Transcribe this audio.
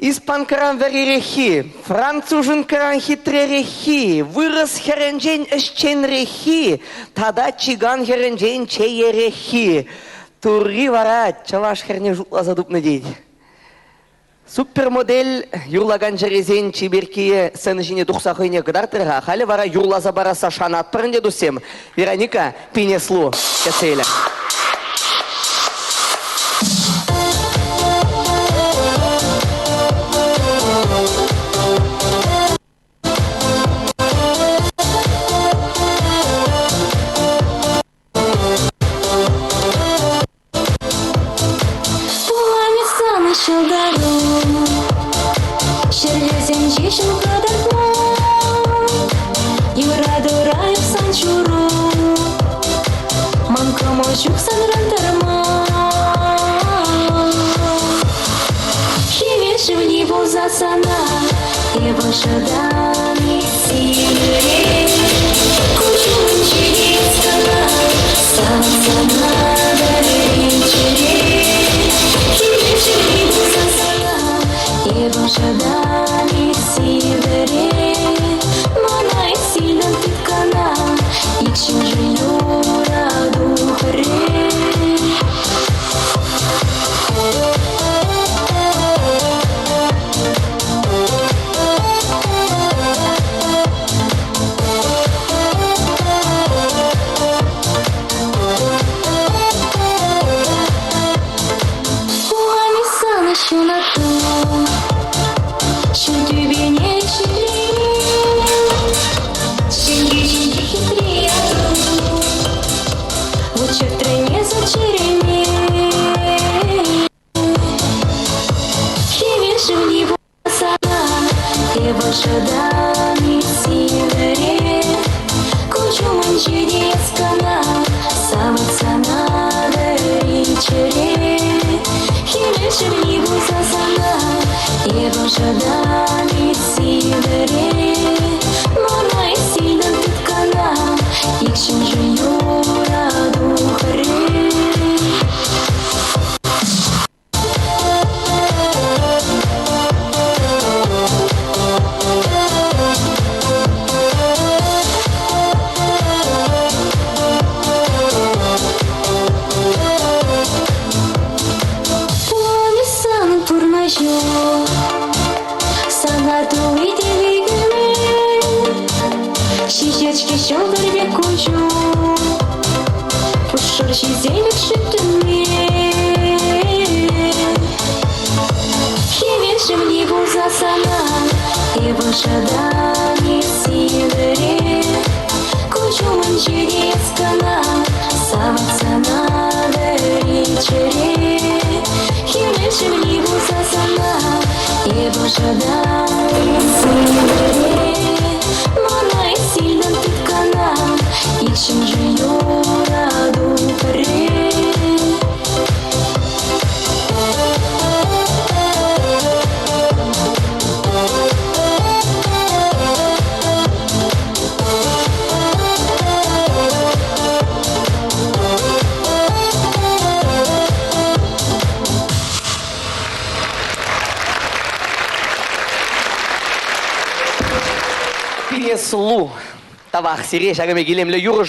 Испан каран веререхи, францужен каран хитререхи, вырос херенджен эшченрехи, тада чиган херенджен чеерехи. Турри вара чаваш херне жутла задупны дейд. Супермодель юрлаган жерезен чиберкие сенжине духсахыне гдартырга, хали вара юрлаза бараса шанат пырынде дусем. Вероника Пинеслу кецейлі. Пинеслу. Тавах сиреш, агаме гилемле юру